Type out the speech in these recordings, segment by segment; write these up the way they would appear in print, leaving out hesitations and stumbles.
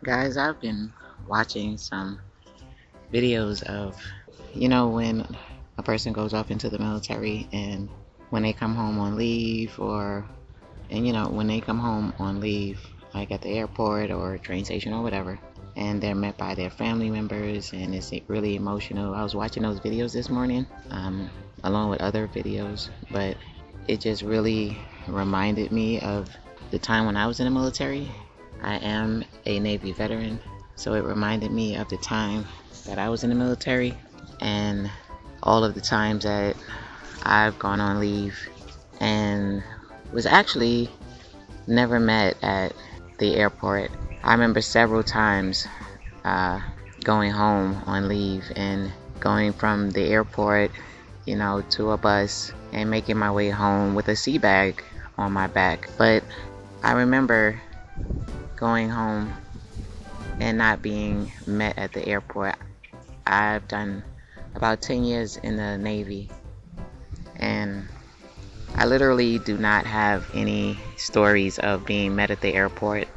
Guys, I've been watching some videos of, when a person goes off into the military and when they come home on leave, when they come home on leave, like at the airport or train station or whatever, and they're met by their family members and it's really emotional. I was watching those videos this morning, along with other videos, but it just really reminded me of the time when I was in the military. I am a Navy veteran, so it reminded me of the time that I was in the military and all of the times that I've gone on leave and was actually never met at the airport. I remember several times going home on leave and going from the airport, to a bus and making my way home with a sea bag on my back. But I remember going home and not being met at the airport. I've done about 10 years in the Navy, and I literally do not have any stories of being met at the airport,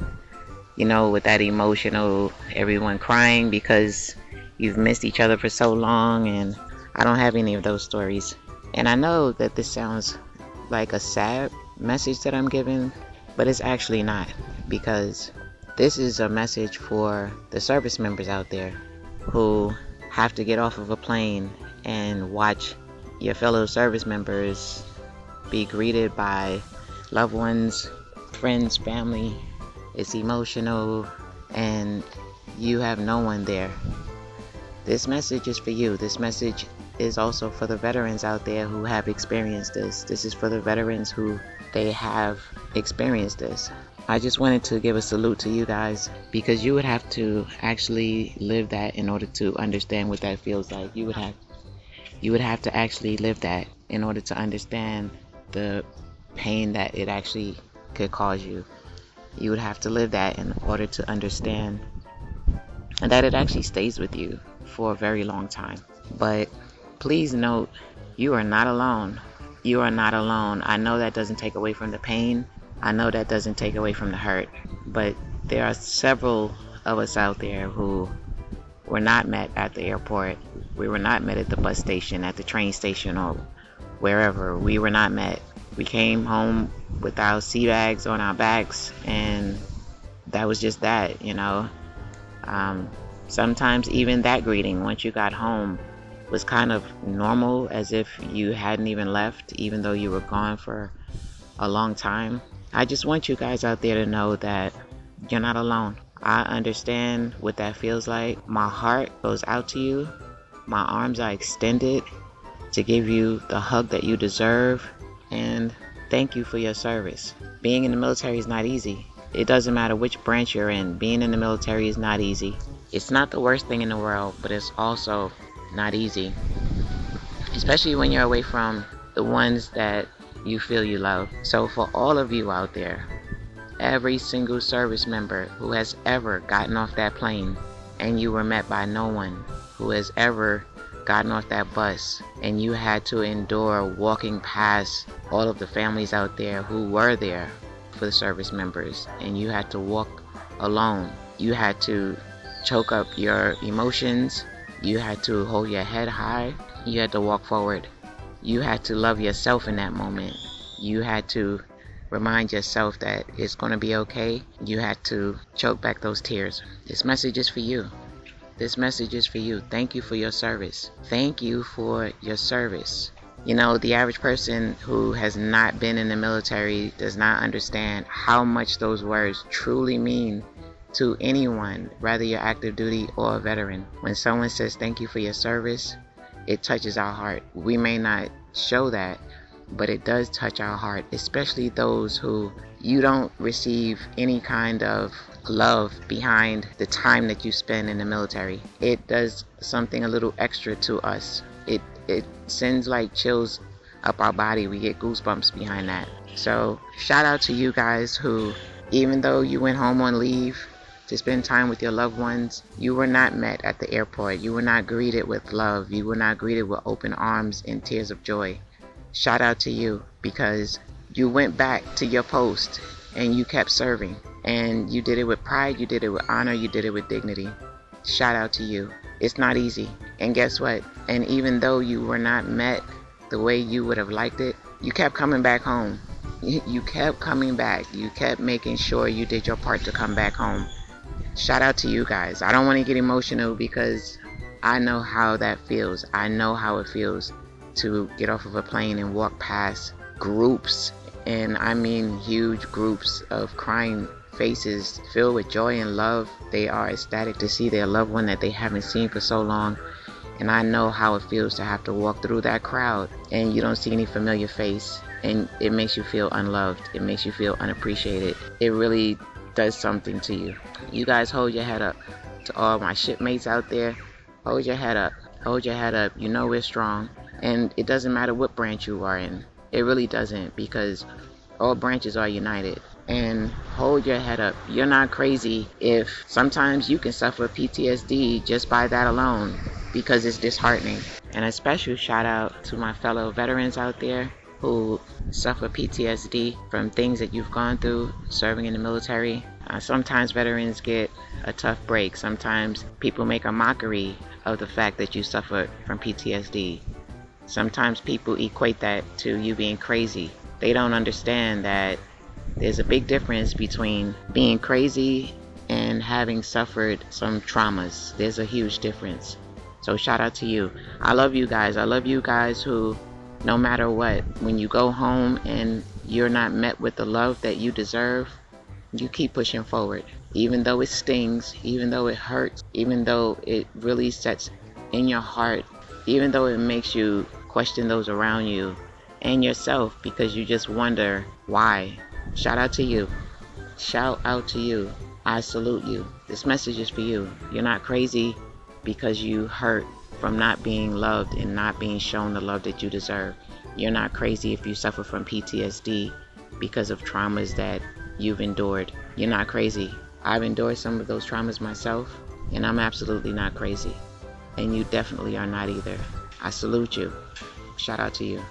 with that emotional, everyone crying because you've missed each other for so long, and I don't have any of those stories. And I know that this sounds like a sad message that I'm giving, but it's actually not, because this is a message for the service members out there who have to get off of a plane and watch your fellow service members be greeted by loved ones, friends, family. It's emotional and you have no one there. This message is for you. This message is also for the veterans out there who have experienced this. This is for the veterans who they have experienced this. I just wanted to give a salute to you guys, because you would have to actually live that in order to understand what that feels like. You would have to actually live that in order to understand the pain that it actually could cause you. You would have to live that in order to understand that it actually stays with you for a very long time. But please note, you are not alone. You are not alone. I know that doesn't take away from the pain. I know that doesn't take away from the hurt. But there are several of us out there who were not met at the airport. We were not met at the bus station, at the train station, or wherever. We were not met. We came home with our sea bags on our backs, and that was just that, Sometimes even that greeting, once you got home, was kind of normal, as if you hadn't even left, even though you were gone for a long time. I just want you guys out there to know that you're not alone. I understand what that feels like. My heart goes out to you. My arms are extended to give you the hug that you deserve. And thank you for your service. Being in the military is not easy. It doesn't matter which branch you're in. Being in the military is not easy. It's not the worst thing in the world, but it's also not easy. Especially when you're away from the ones that you feel you love. So for all of you out there, every single service member who has ever gotten off that plane and you were met by no one, who has ever gotten off that bus and you had to endure walking past all of the families out there who were there for the service members, and you had to walk alone. You had to choke up your emotions. You had to hold your head high. You had to walk forward. You had to love yourself in that moment. You had to remind yourself that it's going to be okay. You had to choke back those tears. This message is for you. This message is for you. Thank you for your service. Thank you for your service. The average person who has not been in the military does not understand how much those words truly mean to anyone, whether you're active duty or a veteran. When someone says thank you for your service, it touches our heart. We may not show that, but it does touch our heart, especially those who you don't receive any kind of love behind the time that you spend in the military. It does something a little extra to us. It sends like chills up our body. We get goosebumps behind that. So shout out to you guys who, even though you went home on leave to spend time with your loved ones, you were not met at the airport. You were not greeted with love. You were not greeted with open arms and tears of joy. Shout out to you, because you went back to your post and you kept serving. And you did it with pride, you did it with honor, you did it with dignity. Shout out to you. It's not easy. And guess what? And even though you were not met the way you would have liked it, you kept coming back home. You kept coming back. You kept making sure you did your part to come back home. Shout out to you guys. I don't want to get emotional because I know how that feels. I know how it feels to get off of a plane and walk past groups, and I mean huge groups of crying faces filled with joy and love. They are ecstatic to see their loved one that they haven't seen for so long. And I know how it feels to have to walk through that crowd and you don't see any familiar face, and it makes you feel unloved. It makes you feel unappreciated. It really does something to you. You guys hold your head up. To all my shipmates out there, hold your head up. Hold your head up. You know we're strong. And it doesn't matter what branch you are in. It really doesn't, because all branches are united. And hold your head up. You're not crazy if sometimes you can suffer PTSD just by that alone, because it's disheartening. And a special shout out to my fellow veterans out there who suffer PTSD from things that you've gone through serving in the military. Sometimes veterans get a tough break. Sometimes people make a mockery of the fact that you suffer from PTSD. Sometimes people equate that to you being crazy. They don't understand that there's a big difference between being crazy and having suffered some traumas. There's a huge difference. So shout out to you. I love you guys. I love you guys who, no matter what, when you go home and you're not met with the love that you deserve, you keep pushing forward. Even though it stings, even though it hurts, even though it really sets in your heart, even though it makes you question those around you and yourself, because you just wonder why. Shout out to you. Shout out to you. I salute you. This message is for you. You're not crazy because you hurt from not being loved and not being shown the love that you deserve. You're not crazy if you suffer from PTSD because of traumas that you've endured. You're not crazy. I've endured some of those traumas myself, and I'm absolutely not crazy. And you definitely are not either. I salute you. Shout out to you.